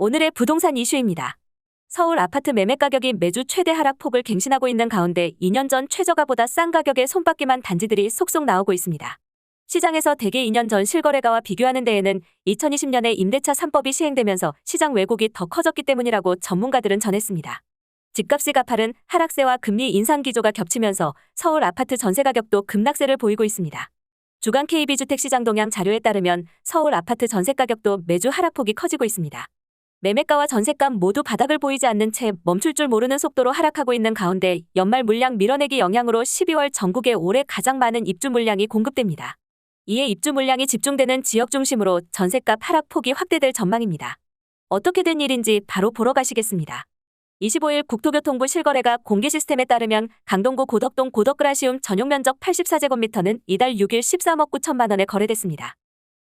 오늘의 부동산 이슈입니다. 서울 아파트 매매 가격이 매주 최대 하락폭을 갱신하고 있는 가운데 2년 전 최저가보다 싼 가격에 손바뀜한 단지들이 속속 나오고 있습니다. 시장에서 대개 2년 전 실거래가와 비교하는 데에는 2020년에 임대차 3법이 시행되면서 시장 왜곡이 더 커졌기 때문이라고 전문가들은 전했습니다. 집값이 가파른 하락세와 금리 인상 기조가 겹치면서 서울 아파트 전세 가격도 급락세를 보이고 있습니다. 주간 KB주택시장 동향 자료에 따르면 서울 아파트 전세 가격도 매주 하락폭이 커지고 있습니다. 매매가와 전세값 모두 바닥을 보이지 않는 채 멈출 줄 모르는 속도로 하락하고 있는 가운데 연말 물량 밀어내기 영향으로 12월 전국에 올해 가장 많은 입주 물량이 공급됩니다. 이에 입주 물량이 집중되는 지역 중심으로 전세값 하락폭이 확대될 전망입니다. 어떻게 된 일인지 바로 보러 가시겠습니다. 25일 국토교통부 실거래가 공개 시스템에 따르면 강동구 고덕동 고덕그라시움 전용 면적 84제곱미터는 이달 6일 13억 9천만 원에 거래됐습니다.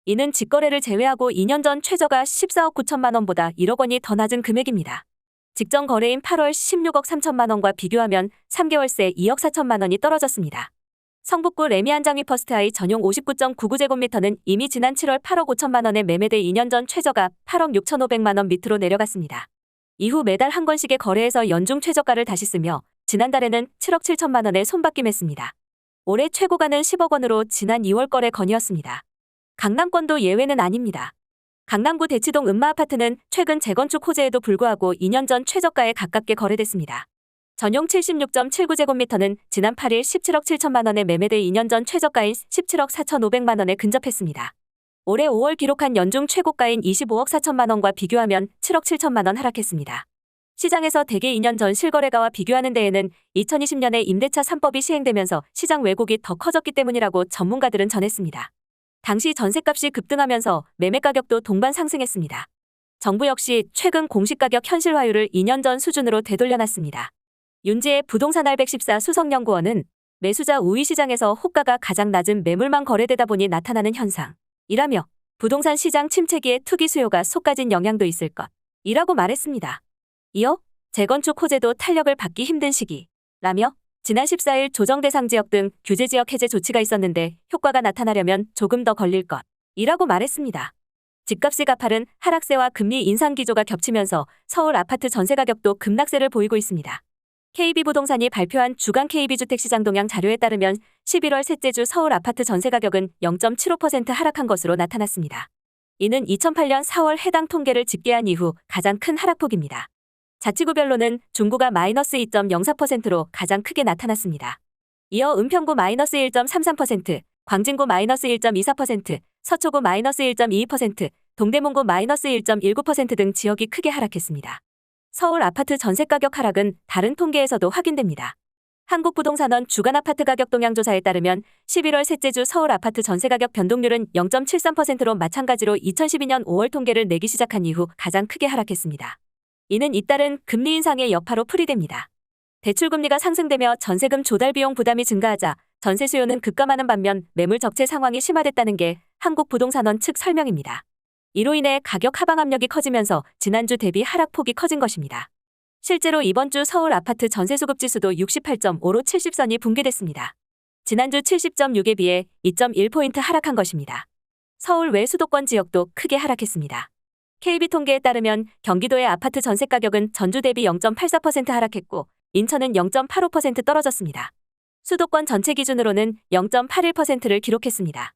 이는 직거래를 제외하고 2년 전 최저가 14억 9천만 원보다 1억 원이 더 낮은 금액입니다. 직전 거래인 8월 16억 3천만 원과 비교하면 3개월 새 2억 4천만 원이 떨어졌습니다. 성북구 레미안장위 퍼스트아이 전용 59.99제곱미터는 이미 지난 7월 8억 5천만 원에 매매돼 2년 전 최저가 8억 6,500만 원 밑으로 내려갔습니다. 이후 매달 한 건씩의 거래에서 연중 최저가를 다시 쓰며 지난달에는 7억 7천만 원에 손바뀜했습니다. 올해 최고가는 10억 원으로 지난 2월 거래 건이었습니다. 강남권도 예외는 아닙니다. 강남구 대치동 은마아파트는 최근 재건축 호재에도 불구하고 2년 전 최저가에 가깝게 거래됐습니다. 전용 76.79제곱미터는 지난 8일 17억 7천만 원에 매매돼 2년 전 최저가인 17억 4,500만 원에 근접했습니다. 올해 5월 기록한 연중 최고가인 25억 4천만 원과 비교하면 7억 7천만 원 하락했습니다. 시장에서 대개 2년 전 실거래가와 비교하는 데에는 2020년에 임대차 3법이 시행되면서 시장 왜곡이 더 커졌기 때문이라고 전문가들은 전했습니다. 당시 전세값이 급등하면서 매매 가격도 동반 상승했습니다. 정부 역시 최근 공시가격 현실화율을 2년 전 수준으로 되돌려놨습니다. 윤지의 부동산 R114 수석연구원은 매수자 우위 시장에서 호가가 가장 낮은 매물만 거래되다 보니 나타나는 현상이라며 부동산 시장 침체기에 투기 수요가 쏟아진 영향도 있을 것이라고 말했습니다. 이어 재건축 호재도 탄력을 받기 힘든 시기라며 지난 14일 조정 대상 지역 등 규제 지역 해제 조치가 있었는데 효과가 나타나려면 조금 더 걸릴 것이라고 말했습니다. 집값이 가파른 하락세와 금리 인상 기조가 겹치면서 서울 아파트 전세 가격도 급락세를 보이고 있습니다. KB부동산이 발표한 주간 KB주택시장 동향 자료에 따르면 11월 셋째 주 서울 아파트 전세 가격은 0.75% 하락한 것으로 나타났습니다. 이는 2008년 4월 해당 통계를 집계한 이후 가장 큰 하락폭입니다. 자치구별로는 중구가 마이너스 2.04%로 가장 크게 나타났습니다. 이어 은평구 마이너스 1.33%, 광진구 마이너스 1.24%, 서초구 마이너스 1.22%, 동대문구 마이너스 1.19% 등 지역이 크게 하락했습니다. 서울 아파트 전세 가격 하락은 다른 통계에서도 확인됩니다. 한국부동산원 주간 아파트 가격 동향 조사에 따르면 11월 셋째 주 서울 아파트 전세 가격 변동률은 0.73%로 마찬가지로 2012년 5월 통계를 내기 시작한 이후 가장 크게 하락했습니다. 이는 잇따른 금리 인상의 여파로 풀이됩니다. 대출금리가 상승되며 전세금 조달 비용 부담이 증가하자 전세 수요는 급감하는 반면 매물 적체 상황이 심화됐다는 게 한국부동산원 측 설명입니다. 이로 인해 가격 하방 압력이 커지면서 지난주 대비 하락폭이 커진 것입니다. 실제로 이번 주 서울 아파트 전세 수급 지수도 68.5로 70선이 붕괴됐습니다. 지난주 70.6에 비해 2.1포인트 하락한 것입니다. 서울 외 수도권 지역도 크게 하락했습니다. KB 통계에 따르면 경기도의 아파트 전세 가격은 전주 대비 0.84% 하락했고 인천은 0.85% 떨어졌습니다. 수도권 전체 기준으로는 0.81%를 기록했습니다.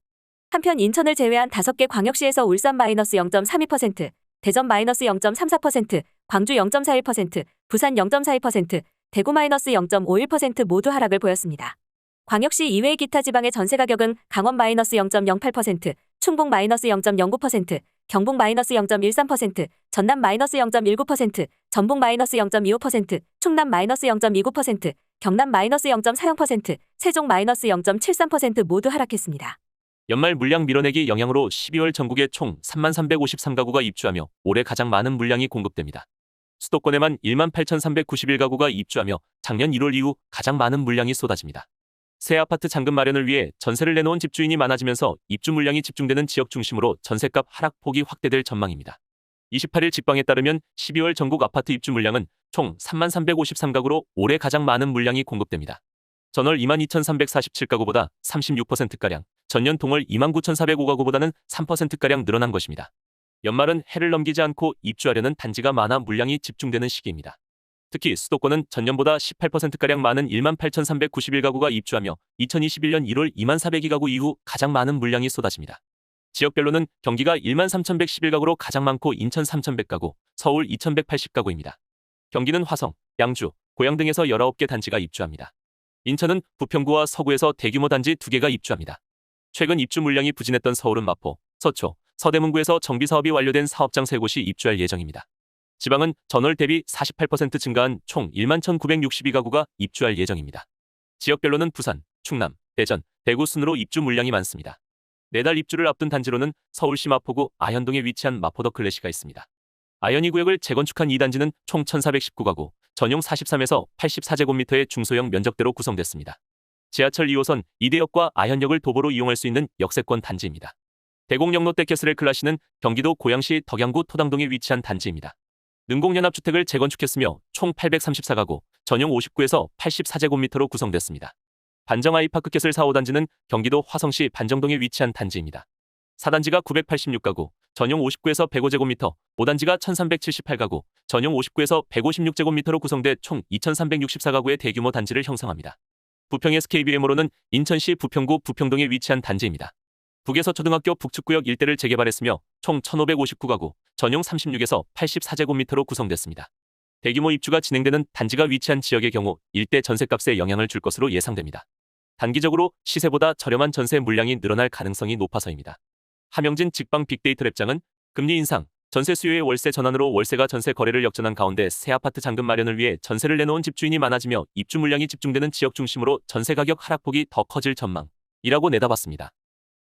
한편 인천을 제외한 5개 광역시에서 울산 마이너스 0.32%, 대전 마이너스 0.34%, 광주 0.41%, 부산 0.42%, 대구 마이너스 0.51% 모두 하락을 보였습니다. 광역시 이외의 기타 지방의 전세 가격은 강원 마이너스 0.08%, 충북 마이너스 0.09%, 경북 마이너스 0.13%, 전남 마이너스 0.19%, 전북 마이너스 0.25%, 충남 마이너스 0.29%, 경남 마이너스 0.40%, 세종 마이너스 0.73% 모두 하락했습니다. 연말 물량 밀어내기 영향으로 12월 전국에 총 3353가구가 입주하며 올해 가장 많은 물량이 공급됩니다. 수도권에만 18,391가구가 입주하며 작년 1월 이후 가장 많은 물량이 쏟아집니다. 새 아파트 잔금 마련을 위해 전세를 내놓은 집주인이 많아지면서 입주 물량이 집중되는 지역 중심으로 전세값 하락폭이 확대될 전망입니다. 28일 직방에 따르면 12월 전국 아파트 입주 물량은 총 3353가구로 올해 가장 많은 물량이 공급됩니다. 전월 22,347가구보다 36%가량 전년 동월 29,405가구보다는 3%가량 늘어난 것입니다. 연말은 해를 넘기지 않고 입주하려는 단지가 많아 물량이 집중되는 시기입니다. 특히 수도권은 전년보다 18%가량 많은 18,391가구가 입주하며 2021년 1월 24,002가구 이후 가장 많은 물량이 쏟아집니다. 지역별로는 경기가 13,111가구로 가장 많고 인천 3,100가구, 서울 2,180가구입니다. 경기는 화성, 양주, 고양 등에서 19개 단지가 입주합니다. 인천은 부평구와 서구에서 대규모 단지 2개가 입주합니다. 최근 입주 물량이 부진했던 서울은 마포, 서초, 서대문구에서 정비 사업이 완료된 사업장 3곳이 입주할 예정입니다. 지방은 전월 대비 48% 증가한 총 11,962가구가 입주할 예정입니다. 지역별로는 부산, 충남, 대전, 대구 순으로 입주 물량이 많습니다. 내달 입주를 앞둔 단지로는 서울시 마포구 아현동에 위치한 마포더 클래시가 있습니다. 아현이 구역을 재건축한 이 단지는 총 1,419가구, 전용 43에서 84제곱미터의 중소형 면적대로 구성됐습니다. 지하철 2호선 이대역과 아현역을 도보로 이용할 수 있는 역세권 단지입니다. 대곡역 롯데 캐슬의 클라시는 경기도 고양시 덕양구 토당동에 위치한 단지입니다. 능곡연합주택을 재건축했으며 총 834가구, 전용 59에서 84제곱미터로 구성됐습니다. 반정 아이파크 캐슬 4호단지는 경기도 화성시 반정동에 위치한 단지입니다. 4단지가 986가구, 전용 59에서 105제곱미터, 5단지가 1378가구, 전용 59에서 156제곱미터로 구성돼 총 2364가구의 대규모 단지를 형성합니다. 부평 SKBM으로는 인천시 부평구 부평동에 위치한 단지입니다. 북에서 초등학교 북측구역 일대를 재개발했으며 총 1559가구, 전용 36에서 84제곱미터로 구성됐습니다. 대규모 입주가 진행되는 단지가 위치한 지역의 경우 일대 전셋값에 영향을 줄 것으로 예상됩니다. 단기적으로 시세보다 저렴한 전세 물량이 늘어날 가능성이 높아서입니다. 함영진 직방 빅데이터 랩장은 금리 인상, 전세 수요의 월세 전환으로 월세가 전세 거래를 역전한 가운데 새 아파트 잔금 마련을 위해 전세를 내놓은 집주인이 많아지며 입주 물량이 집중되는 지역 중심으로 전세 가격 하락폭이 더 커질 전망이라고 내다봤습니다.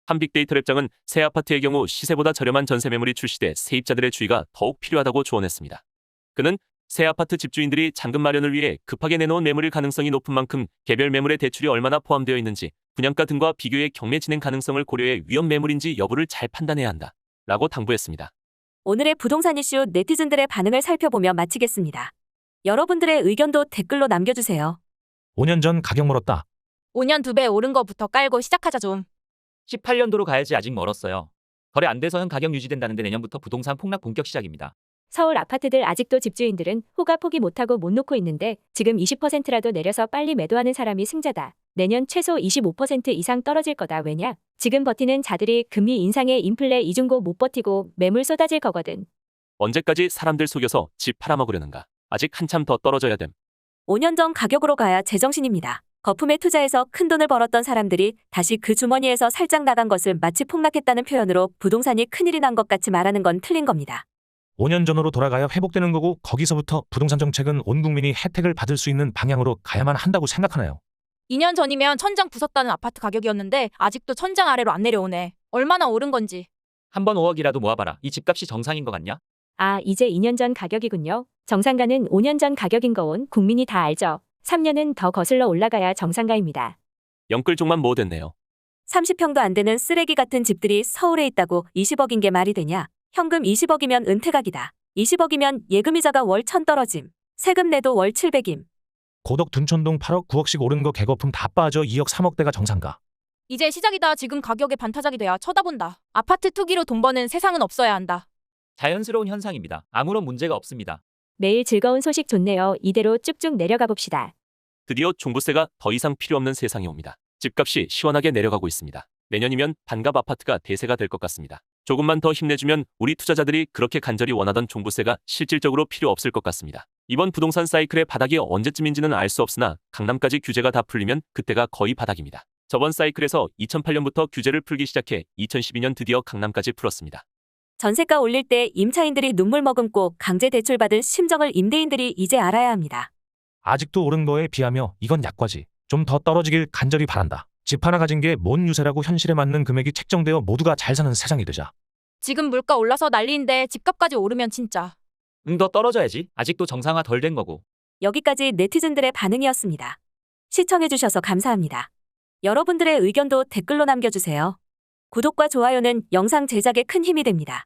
한 빅데이터 랩장은 새 아파트의 경우 시세보다 저렴한 전세 매물이 출시돼 세입자들의 주의가 더욱 필요하다고 조언했습니다. 그는 새 아파트 집주인들이 잔금 마련을 위해 급하게 내놓은 매물일 가능성이 높은 만큼 개별 매물의 대출이 얼마나 포함되어 있는지 분양가 등과 비교해 경매 진행 가능성을 고려해 위험 매물인지 여부를 잘 판단해야 한다 라고 당부했습니다. 오늘의 부동산 이슈 네티즌들의 반응을 살펴보며 마치겠습니다. 여러분들의 의견도 댓글로 남겨주세요. 5년 전 가격 멀었다. 5년 2배 오른 거부터 깔고 시작하자 좀. 18년도로 가야지 아직 멀었어요. 거래 안 돼서 현 가격 유지된다는데 내년부터 부동산 폭락 본격 시작입니다. 서울 아파트들 아직도 집주인들은 호가 포기 못하고 못 놓고 있는데 지금 20%라도 내려서 빨리 매도하는 사람이 승자다. 내년 최소 25% 이상 떨어질 거다. 왜냐? 지금 버티는 자들이 금리 인상에 인플레 이중고 못 버티고 매물 쏟아질 거거든. 언제까지 사람들 속여서 집 팔아먹으려는가? 아직 한참 더 떨어져야 됨. 5년 전 가격으로 가야 제정신입니다. 거품에 투자해서 큰돈을 벌었던 사람들이 다시 그 주머니에서 살짝 나간 것을 마치 폭락했다는 표현으로 부동산이 큰일이 난 것 같이 말하는 건 틀린 겁니다. 5년 전으로 돌아가야 회복되는 거고 거기서부터 부동산 정책은 온 국민이 혜택을 받을 수 있는 방향으로 가야만 한다고 생각하나요? 2년 전이면 천장 부쉈다는 아파트 가격이었는데 아직도 천장 아래로 안 내려오네. 얼마나 오른 건지. 한번 5억이라도 모아봐라. 이 집값이 정상인 것 같냐? 아, 이제 2년 전 가격이군요. 정상가는 5년 전 가격인 거 온 국민이 다 알죠. 3년은 더 거슬러 올라가야 정상가입니다. 영끌족만 뭐 됐네요. 30평도 안 되는 쓰레기 같은 집들이 서울에 있다고 20억인 게 말이 되냐? 현금 20억이면 은퇴각이다. 20억이면 예금이자가 월 1,000 떨어짐. 세금 내도 월 700임. 고덕 둔촌동 8억 9억씩 오른 거 개거품 다 빠져 2억 3억대가 정상가. 이제 시작이다. 지금 가격에 반타작이 돼야 쳐다본다. 아파트 투기로 돈 버는 세상은 없어야 한다. 자연스러운 현상입니다. 아무런 문제가 없습니다. 매일 즐거운 소식 좋네요. 이대로 쭉쭉 내려가 봅시다. 드디어 종부세가 더 이상 필요 없는 세상이 옵니다. 집값이 시원하게 내려가고 있습니다. 내년이면 반갑 아파트가 대세가 될 것 같습니다. 조금만 더 힘내주면 우리 투자자들이 그렇게 간절히 원하던 종부세가 실질적으로 필요 없을 것 같습니다. 이번 부동산 사이클의 바닥이 언제쯤인지는 알 수 없으나 강남까지 규제가 다 풀리면 그때가 거의 바닥입니다. 저번 사이클에서 2008년부터 규제를 풀기 시작해 2012년 드디어 강남까지 풀었습니다. 전세가 올릴 때 임차인들이 눈물 머금고 강제 대출받은 심정을 임대인들이 이제 알아야 합니다. 아직도 오른 거에 비하며 이건 약과지. 좀 더 떨어지길 간절히 바란다. 집 하나 가진 게 뭔 유세라고 현실에 맞는 금액이 책정되어 모두가 잘 사는 세상이 되자. 지금 물가 올라서 난리인데 집값까지 오르면 진짜. 더 떨어져야지. 아직도 정상화 덜 된 거고. 여기까지 네티즌들의 반응이었습니다. 시청해주셔서 감사합니다. 여러분들의 의견도 댓글로 남겨주세요. 구독과 좋아요는 영상 제작에 큰 힘이 됩니다.